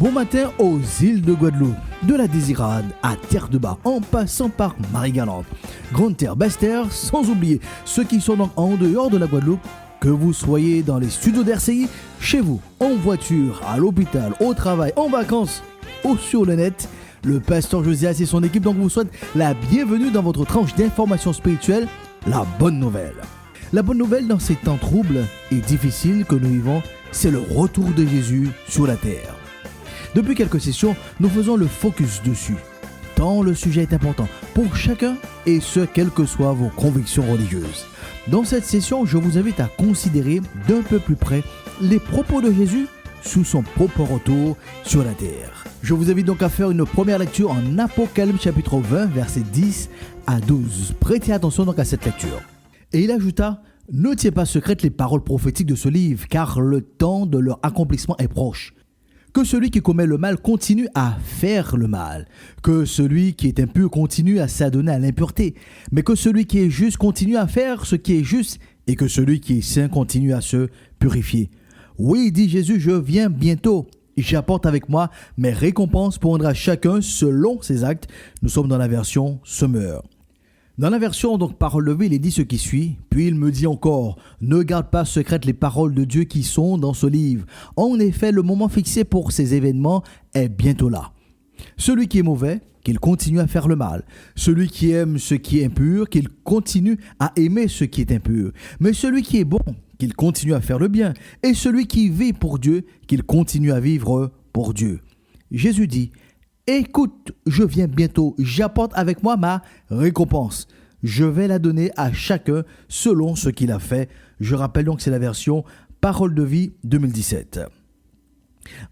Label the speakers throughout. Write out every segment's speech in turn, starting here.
Speaker 1: Bon matin aux îles de Guadeloupe, de la Désirade à Terre-de-Bas, en passant par Marie-Galante, Grande-Terre, Basse-Terre, sans oublier ceux qui sont donc en dehors de la Guadeloupe, que vous soyez dans les studios d'RCI, chez vous, en voiture, à l'hôpital, au travail, en vacances ou sur le net, le pasteur Josias et son équipe donc vous souhaitent la bienvenue dans votre tranche d'information spirituelle, la bonne nouvelle. La bonne nouvelle dans ces temps troubles et difficiles que nous vivons, c'est le retour de Jésus sur la terre. Depuis quelques sessions, nous faisons le focus dessus, tant le sujet est important pour chacun et ce, quelles que soient vos convictions religieuses. Dans cette session, je vous invite à considérer d'un peu plus près les propos de Jésus sous son propre retour sur la terre. Je vous invite donc à faire une première lecture en Apocalypse chapitre 20, versets 10 à 12. Prêtez attention donc à cette lecture. Et il ajouta, « Ne tiens pas secrètes les paroles prophétiques de ce livre, car le temps de leur accomplissement est proche. Que celui qui commet le mal continue à faire le mal, que celui qui est impur continue à s'adonner à l'impureté, mais que celui qui est juste continue à faire ce qui est juste, et que celui qui est saint continue à se purifier. Oui, dit Jésus, je viens bientôt. J'apporte avec moi mes récompenses pour rendre à chacun selon ses actes. » Nous sommes dans la version Summer. Dans la version donc parole levée, il est dit ce qui suit. Puis il me dit encore, ne garde pas secrètes les paroles de Dieu qui sont dans ce livre. En effet, le moment fixé pour ces événements est bientôt là. Celui qui est mauvais, qu'il continue à faire le mal. Celui qui aime ce qui est impur, qu'il continue à aimer ce qui est impur. Mais celui qui est bon, qu'il continue à faire le bien. Et celui qui vit pour Dieu, qu'il continue à vivre pour Dieu. Jésus dit, écoute, je viens bientôt, j'apporte avec moi ma récompense. Je vais la donner à chacun selon ce qu'il a fait. Je rappelle donc que c'est la version Parole de vie 2017.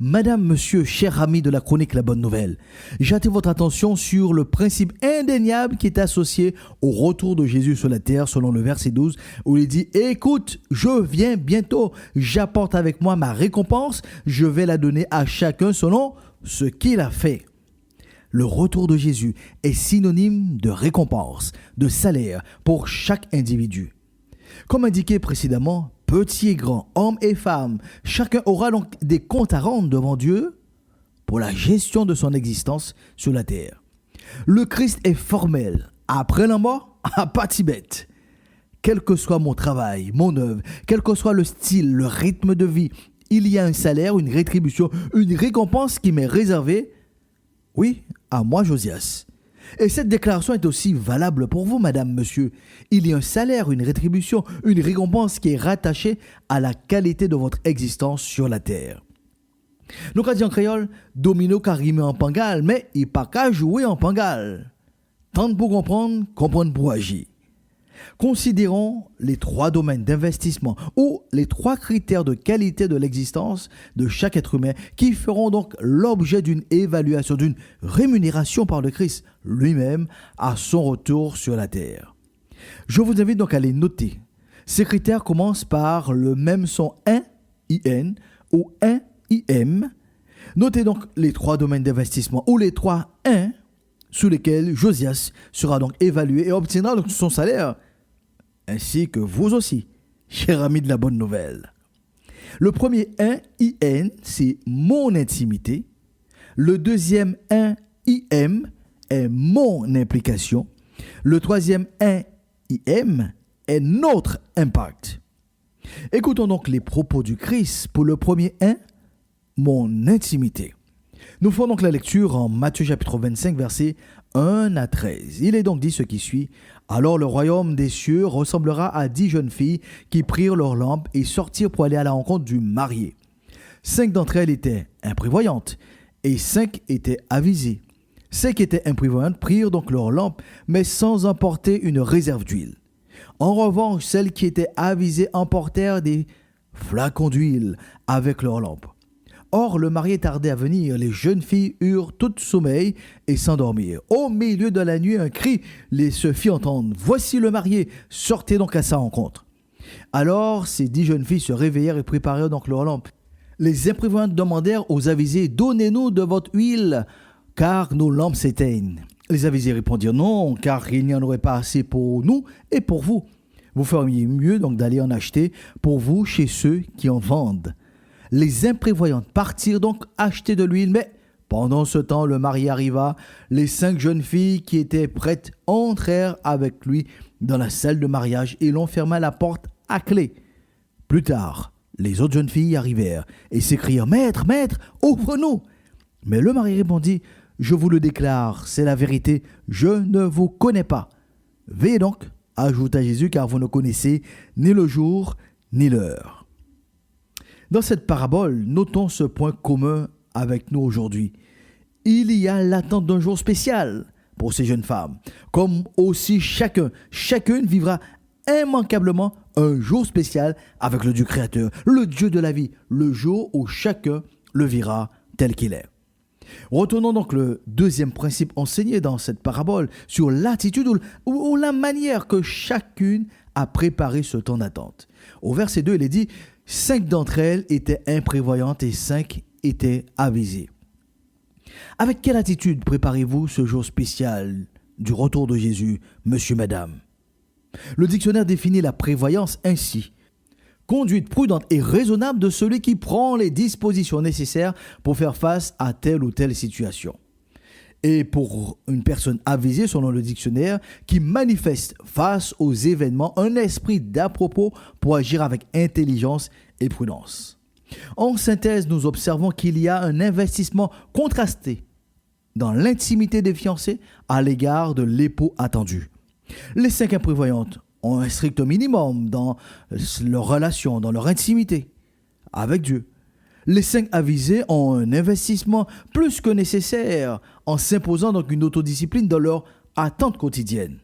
Speaker 1: Madame, monsieur, cher ami de la chronique La Bonne Nouvelle, j'attire votre attention sur le principe indéniable qui est associé au retour de Jésus sur la terre selon le verset 12 où il dit « Écoute, je viens bientôt, j'apporte avec moi ma récompense, je vais la donner à chacun selon ce qu'il a fait. » Le retour de Jésus est synonyme de récompense, de salaire pour chaque individu. Comme indiqué précédemment, petits et grands, hommes et femmes, chacun aura donc des comptes à rendre devant Dieu pour la gestion de son existence sur la terre. Le Christ est formel. Après la mort, à patibette. Quel que soit mon travail, mon œuvre, quel que soit le style, le rythme de vie, il y a un salaire, une rétribution, une récompense qui m'est réservée. Oui, à moi, Josias. Et cette déclaration est aussi valable pour vous, madame, monsieur. Il y a un salaire, une rétribution, une récompense qui est rattachée à la qualité de votre existence sur la terre. Nous, quand en créole, domino carimé en pangal, mais il pas qu'à jouer en pangal. Tente pour comprendre, comprendre pour agir. Considérons les 3 domaines d'investissement ou les 3 critères de qualité de l'existence de chaque être humain qui feront donc l'objet d'une évaluation, d'une rémunération par le Christ lui-même à son retour sur la terre. Je vous invite donc à les noter. Ces critères commencent par le même son 1, IN ou 1, IM. Notez donc les 3 domaines d'investissement ou les 3 1 sous lesquels Josias sera donc évalué et obtiendra donc son salaire, ainsi que vous aussi, chers amis de la bonne nouvelle. Le premier 1 IN, c'est mon intimité. Le deuxième 1 IM est mon implication. Le troisième 1 IM est notre impact. Écoutons donc les propos du Christ pour le premier 1, mon intimité. Nous ferons donc la lecture en Matthieu chapitre 25, versets 1 à 13. Il est donc dit ce qui suit. Alors le royaume des cieux ressemblera à 10 jeunes filles qui prirent leurs lampes et sortirent pour aller à la rencontre du marié. 5 d'entre elles étaient imprévoyantes et 5 étaient avisées. 5 étaient imprévoyantes prirent donc leurs lampes, mais sans emporter une réserve d'huile. En revanche, celles qui étaient avisées emportèrent des flacons d'huile avec leurs lampes. Or, le marié tardait à venir, les jeunes filles eurent toutes sommeil et s'endormirent. Au milieu de la nuit, un cri les se fit entendre. « Voici le marié, sortez donc à sa rencontre. » Alors, ces 10 jeunes filles se réveillèrent et préparèrent donc leurs lampes. Les imprévoyantes demandèrent aux avisés, « Donnez-nous de votre huile, car nos lampes s'éteignent. » Les avisés répondirent, « Non, car il n'y en aurait pas assez pour nous et pour vous. Vous feriez mieux donc d'aller en acheter pour vous chez ceux qui en vendent. » Les imprévoyantes partirent donc acheter de l'huile, mais pendant ce temps, le marié arriva. Les 5 jeunes filles qui étaient prêtes entrèrent avec lui dans la salle de mariage et l'on ferma la porte à clé. Plus tard, les autres jeunes filles arrivèrent et s'écrièrent « Maître, maître, ouvre-nous !» Mais le marié répondit « Je vous le déclare, c'est la vérité, je ne vous connais pas. Veillez donc, ajouta Jésus, car vous ne connaissez ni le jour ni l'heure. » Dans cette parabole, notons ce point commun avec nous aujourd'hui. Il y a l'attente d'un jour spécial pour ces jeunes femmes, comme aussi chacune vivra immanquablement un jour spécial avec le Dieu créateur, le Dieu de la vie, le jour où chacun le verra tel qu'il est. Retournons donc le deuxième principe enseigné dans cette parabole sur l'attitude ou la manière que chacune a préparé ce temps d'attente. Au verset 2, il est dit « 5 d'entre elles étaient imprévoyantes et 5 étaient avisées. » Avec quelle attitude préparez-vous ce jour spécial du retour de Jésus, monsieur, madame? Le dictionnaire définit la prévoyance ainsi: conduite prudente et raisonnable de celui qui prend les dispositions nécessaires pour faire face à telle ou telle situation. Et pour une personne avisée, selon le dictionnaire, qui manifeste face aux événements un esprit d'à-propos pour agir avec intelligence et prudence. En synthèse, nous observons qu'il y a un investissement contrasté dans l'intimité des fiancés à l'égard de l'époux attendu. Les 5 imprévoyantes ont un strict minimum dans leur relation, dans leur intimité avec Dieu. Les 5 avisés ont un investissement plus que nécessaire en s'imposant donc une autodiscipline dans leur attente quotidienne.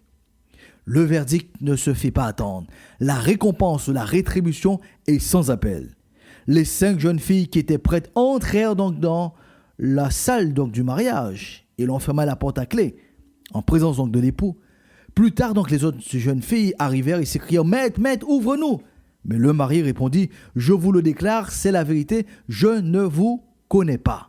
Speaker 1: Le verdict ne se fait pas attendre. La récompense ou la rétribution est sans appel. Les 5 jeunes filles qui étaient prêtes entrèrent donc dans la salle donc du mariage et l'on ferma la porte à clé en présence donc de l'époux. Plus tard donc les autres jeunes filles arrivèrent et s'écrièrent « Maître, maître, ouvre-nous !» Mais le mari répondit « Je vous le déclare, c'est la vérité, je ne vous connais pas. »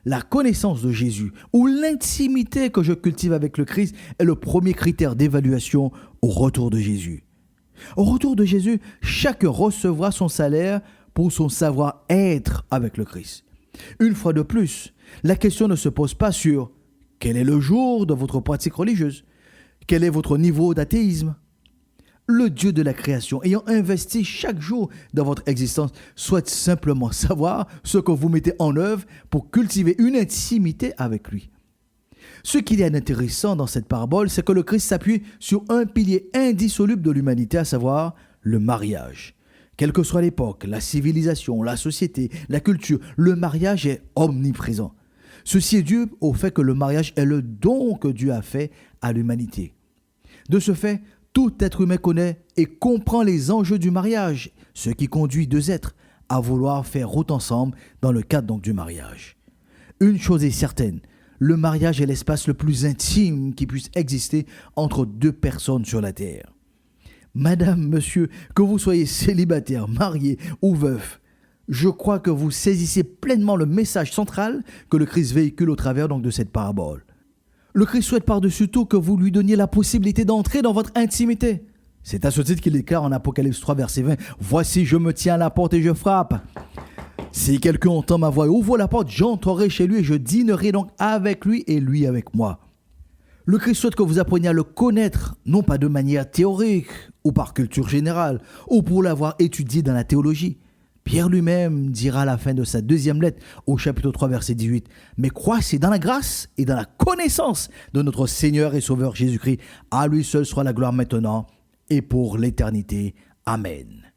Speaker 1: La connaissance de Jésus ou l'intimité que je cultive avec le Christ est le premier critère d'évaluation au retour de Jésus. Au retour de Jésus, chacun recevra son salaire pour son savoir-être avec le Christ. Une fois de plus, la question ne se pose pas sur quel est le jour de votre pratique religieuse, quel est votre niveau d'athéisme. Le Dieu de la création, ayant investi chaque jour dans votre existence, souhaite simplement savoir ce que vous mettez en œuvre pour cultiver une intimité avec lui. Ce qu'il y a d'intéressant dans cette parabole, c'est que le Christ s'appuie sur un pilier indissoluble de l'humanité, à savoir le mariage. Quelle que soit l'époque, la civilisation, la société, la culture, le mariage est omniprésent. Ceci est dû au fait que le mariage est le don que Dieu a fait à l'humanité. De ce fait, tout être humain connaît et comprend les enjeux du mariage, ce qui conduit 2 êtres à vouloir faire route ensemble dans le cadre donc du mariage. Une chose est certaine, le mariage est l'espace le plus intime qui puisse exister entre 2 personnes sur la terre. Madame, monsieur, que vous soyez célibataire, marié ou veuf, je crois que vous saisissez pleinement le message central que le Christ véhicule au travers donc de cette parabole. Le Christ souhaite par-dessus tout que vous lui donniez la possibilité d'entrer dans votre intimité. C'est à ce titre qu'il déclare en Apocalypse 3, verset 20, « Voici, je me tiens à la porte et je frappe. Si quelqu'un entend ma voix et ouvre la porte, j'entrerai chez lui et je dînerai donc avec lui et lui avec moi. » Le Christ souhaite que vous appreniez à le connaître, non pas de manière théorique ou par culture générale, ou pour l'avoir étudié dans la théologie. Pierre lui-même dira à la fin de sa 2e lettre au chapitre 3 verset 18 « Mais croissez dans la grâce et dans la connaissance de notre Seigneur et Sauveur Jésus-Christ. À lui seul soit la gloire maintenant et pour l'éternité. Amen. »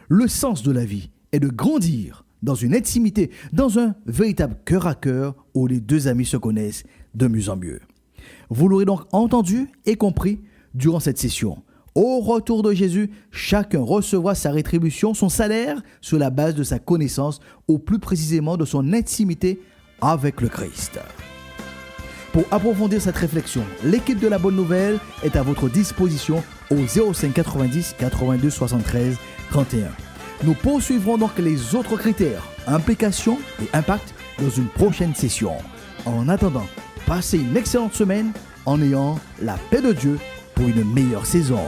Speaker 1: Le sens de la vie est de grandir dans une intimité, dans un véritable cœur à cœur où les 2 amis se connaissent de mieux en mieux. Vous l'aurez donc entendu et compris durant cette session. Au retour de Jésus, chacun recevra sa rétribution, son salaire, sur la base de sa connaissance, ou plus précisément de son intimité avec le Christ. Pour approfondir cette réflexion, l'équipe de la Bonne Nouvelle est à votre disposition au 05 90 82 73 31. Nous poursuivrons donc les autres critères, implications et impact dans une prochaine session. En attendant, passez une excellente semaine en ayant la paix de Dieu pour une meilleure saison.